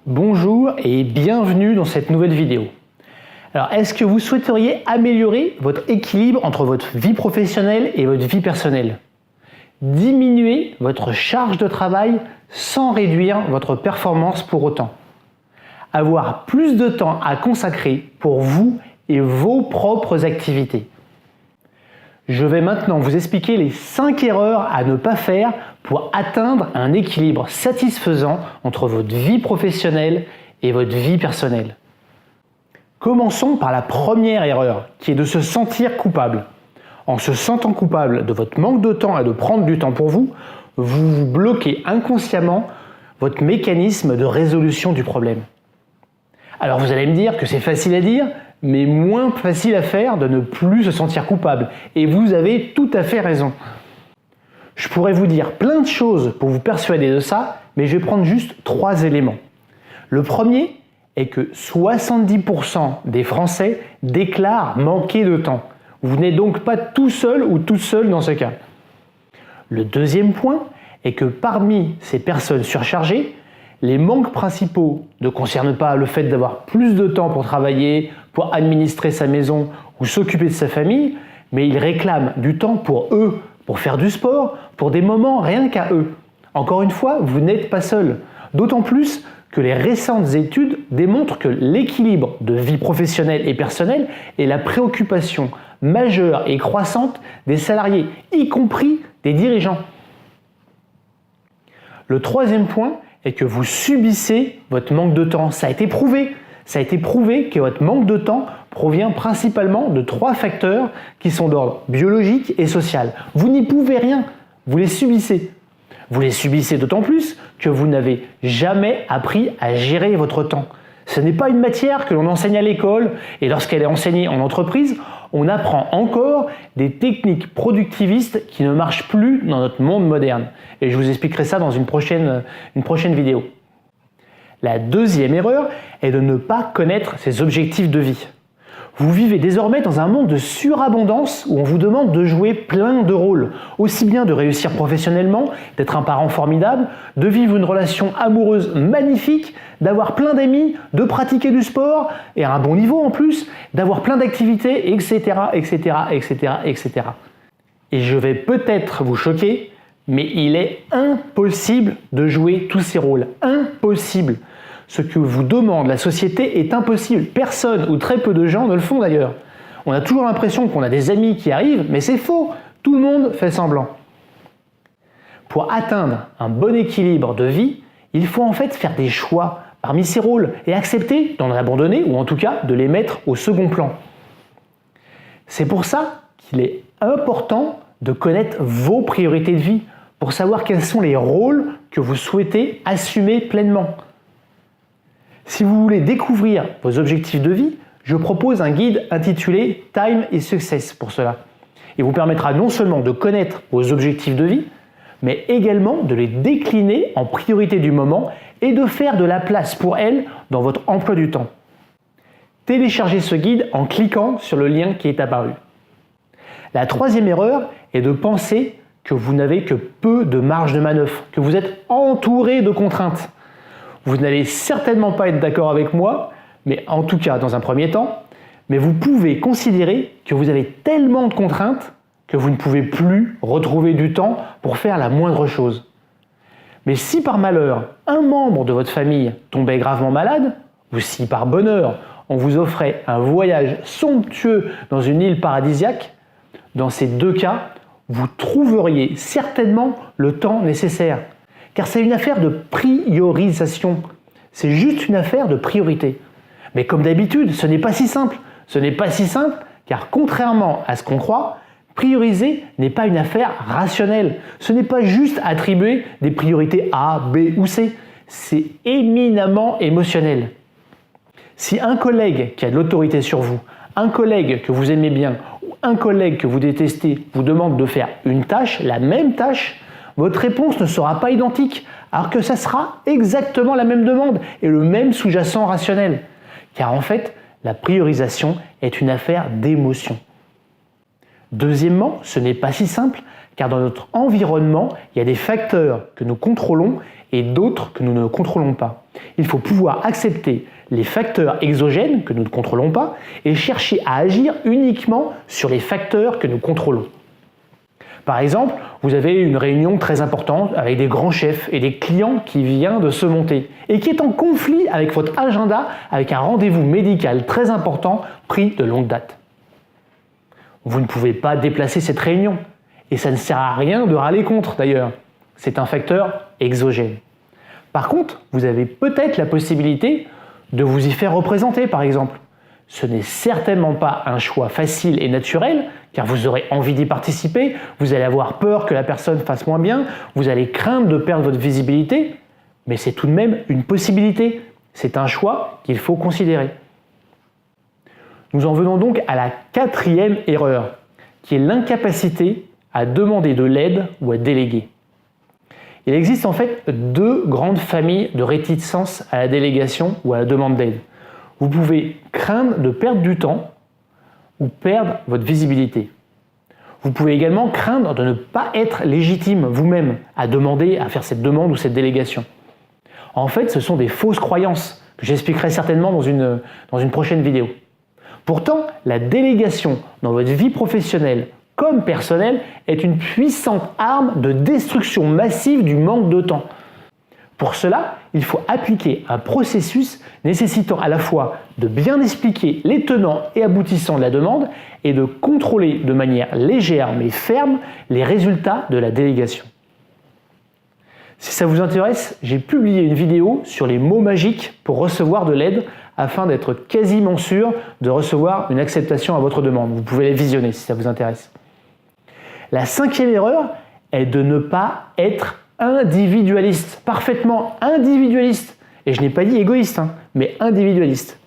Bonjour et bienvenue dans cette nouvelle vidéo. Alors, est-ce que vous souhaiteriez améliorer votre équilibre entre votre vie professionnelle et votre vie personnelle? Diminuer votre charge de travail sans réduire votre performance pour autant. Avoir plus de temps à consacrer pour vous et vos propres activités. Je vais maintenant vous expliquer les 5 erreurs à ne pas faire pour atteindre un équilibre satisfaisant entre votre vie professionnelle et votre vie personnelle. Commençons par la première erreur, qui est de se sentir coupable. En se sentant coupable de votre manque de temps et de prendre du temps pour vous, vous bloquez inconsciemment votre mécanisme de résolution du problème. Alors vous allez me dire que c'est facile à dire, mais moins facile à faire de ne plus se sentir coupable. Et vous avez tout à fait raison. Je pourrais vous dire plein de choses pour vous persuader de ça, mais je vais prendre juste 3 éléments. Le premier est que 70% des Français déclarent manquer de temps. Vous n'êtes donc pas tout seul ou toute seule dans ce cas. Le deuxième point est que parmi ces personnes surchargées, les manques principaux ne concernent pas le fait d'avoir plus de temps pour travailler, pour administrer sa maison ou s'occuper de sa famille, mais ils réclament du temps pour eux, pour faire du sport, pour des moments rien qu'à eux. Encore une fois, vous n'êtes pas seul. D'autant plus que les récentes études démontrent que l'équilibre de vie professionnelle et personnelle est la préoccupation majeure et croissante des salariés, y compris des dirigeants. Le troisième point est que vous subissez votre manque de temps. Ça a été prouvé. Ça a été prouvé que votre manque de temps provient principalement de 3 facteurs qui sont d'ordre biologique et social. Vous n'y pouvez rien. Vous les subissez. Vous les subissez d'autant plus que vous n'avez jamais appris à gérer votre temps. Ce n'est pas une matière que l'on enseigne à l'école et lorsqu'elle est enseignée en entreprise, on apprend encore des techniques productivistes qui ne marchent plus dans notre monde moderne. Et je vous expliquerai ça dans une prochaine vidéo. La deuxième erreur est de ne pas connaître ses objectifs de vie. Vous vivez désormais dans un monde de surabondance où on vous demande de jouer plein de rôles, aussi bien de réussir professionnellement, d'être un parent formidable, de vivre une relation amoureuse magnifique, d'avoir plein d'amis, de pratiquer du sport, et à un bon niveau en plus, d'avoir plein d'activités, etc., etc., etc., etc. Et je vais peut-être vous choquer, mais il est impossible de jouer tous ces rôles. Impossible. Ce que vous demande la société est impossible. Personne ou très peu de gens ne le font d'ailleurs. On a toujours l'impression qu'on a des amis qui arrivent, mais c'est faux. Tout le monde fait semblant. Pour atteindre un bon équilibre de vie, il faut en fait faire des choix parmi ces rôles et accepter d'en abandonner ou en tout cas de les mettre au second plan. C'est pour ça qu'il est important de connaître vos priorités de vie pour savoir quels sont les rôles que vous souhaitez assumer pleinement. Si vous voulez découvrir vos objectifs de vie, je propose un guide intitulé Time is Success pour cela. Il vous permettra non seulement de connaître vos objectifs de vie, mais également de les décliner en priorité du moment et de faire de la place pour elles dans votre emploi du temps. Téléchargez ce guide en cliquant sur le lien qui est apparu. La troisième erreur est de penser que vous n'avez que peu de marge de manœuvre, que vous êtes entouré de contraintes. Vous n'allez certainement pas être d'accord avec moi, mais en tout cas dans un premier temps, mais vous pouvez considérer que vous avez tellement de contraintes que vous ne pouvez plus retrouver du temps pour faire la moindre chose. Mais si par malheur, un membre de votre famille tombait gravement malade, ou si par bonheur, on vous offrait un voyage somptueux dans une île paradisiaque, dans ces 2 cas, vous trouveriez certainement le temps nécessaire. Car c'est une affaire de priorisation. C'est juste une affaire de priorité. Mais comme d'habitude, ce n'est pas si simple. Ce n'est pas si simple car contrairement à ce qu'on croit, prioriser n'est pas une affaire rationnelle. Ce n'est pas juste attribuer des priorités A, B ou C. C'est éminemment émotionnel. Si un collègue qui a de l'autorité sur vous, un collègue que vous aimez bien ou un collègue que vous détestez vous demande de faire une tâche, la même tâche, votre réponse ne sera pas identique, alors que ça sera exactement la même demande et le même sous-jacent rationnel. Car en fait, la priorisation est une affaire d'émotion. Deuxièmement, ce n'est pas si simple, car dans notre environnement, il y a des facteurs que nous contrôlons et d'autres que nous ne contrôlons pas. Il faut pouvoir accepter les facteurs exogènes que nous ne contrôlons pas et chercher à agir uniquement sur les facteurs que nous contrôlons. Par exemple, vous avez une réunion très importante avec des grands chefs et des clients qui viennent de se monter et qui est en conflit avec votre agenda avec un rendez-vous médical très important pris de longue date. Vous ne pouvez pas déplacer cette réunion et ça ne sert à rien de râler contre d'ailleurs. C'est un facteur exogène. Par contre, vous avez peut-être la possibilité de vous y faire représenter par exemple. Ce n'est certainement pas un choix facile et naturel, car vous aurez envie d'y participer, vous allez avoir peur que la personne fasse moins bien, vous allez craindre de perdre votre visibilité, mais c'est tout de même une possibilité. C'est un choix qu'il faut considérer. Nous en venons donc à la 4e erreur, qui est l'incapacité à demander de l'aide ou à déléguer. Il existe en fait 2 grandes familles de réticence à la délégation ou à la demande d'aide. Vous pouvez craindre de perdre du temps ou perdre votre visibilité. Vous pouvez également craindre de ne pas être légitime vous-même à demander, à faire cette demande ou cette délégation. En fait, ce sont des fausses croyances que j'expliquerai certainement dans une prochaine vidéo. Pourtant, la délégation dans votre vie professionnelle comme personnelle est une puissante arme de destruction massive du manque de temps. Pour cela, il faut appliquer un processus nécessitant à la fois de bien expliquer les tenants et aboutissants de la demande et de contrôler de manière légère mais ferme les résultats de la délégation. Si ça vous intéresse, j'ai publié une vidéo sur les mots magiques pour recevoir de l'aide afin d'être quasiment sûr de recevoir une acceptation à votre demande. Vous pouvez la visionner si ça vous intéresse. La 5e erreur est de ne pas être individualiste, parfaitement individualiste. Et je n'ai pas dit égoïste, mais individualiste.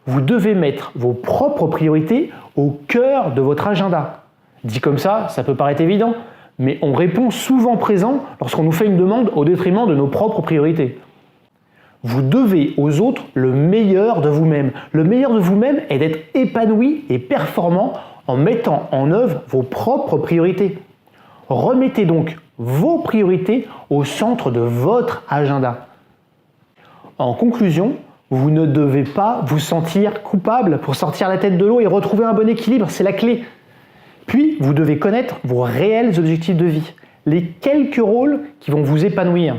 Vous devez mettre vos propres priorités au cœur de votre agenda. Dit comme ça peut paraître évident, mais on répond souvent présent lorsqu'on nous fait une demande au détriment de nos propres priorités. Vous devez aux autres le meilleur de vous-même. Le meilleur de vous-même est d'être épanoui et performant en mettant en œuvre vos propres priorités. Remettez donc vos priorités au centre de votre agenda. En conclusion, vous ne devez pas vous sentir coupable pour sortir la tête de l'eau et retrouver un bon équilibre, c'est la clé. Puis, vous devez connaître vos réels objectifs de vie, les quelques rôles qui vont vous épanouir.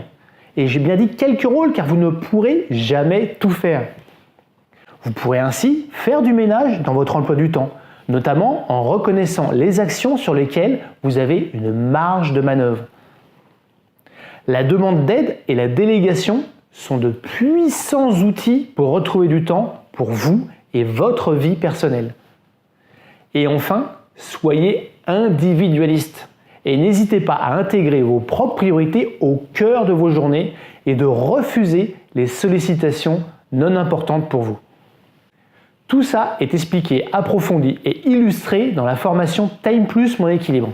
Et j'ai bien dit quelques rôles car vous ne pourrez jamais tout faire. Vous pourrez ainsi faire du ménage dans votre emploi du temps, notamment en reconnaissant les actions sur lesquelles vous avez une marge de manœuvre. La demande d'aide et la délégation sont de puissants outils pour retrouver du temps pour vous et votre vie personnelle. Et enfin, soyez individualiste et n'hésitez pas à intégrer vos propres priorités au cœur de vos journées et de refuser les sollicitations non importantes pour vous. Tout ça est expliqué, approfondi et illustré dans la formation Time Plus Mon Équilibre.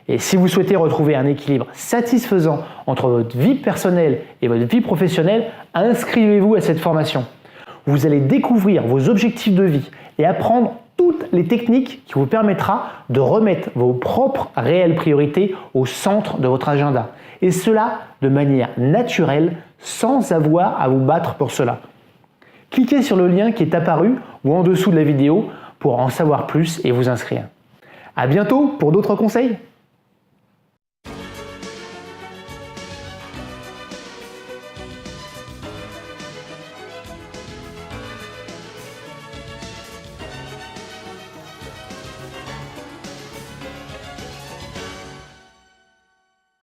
Et si vous souhaitez retrouver un équilibre satisfaisant entre votre vie personnelle et votre vie professionnelle, inscrivez-vous à cette formation. Vous allez découvrir vos objectifs de vie et apprendre toutes les techniques qui vous permettra de remettre vos propres réelles priorités au centre de votre agenda. Et cela de manière naturelle, sans avoir à vous battre pour cela. Cliquez sur le lien qui est apparu ou en dessous de la vidéo pour en savoir plus et vous inscrire. À bientôt pour d'autres conseils.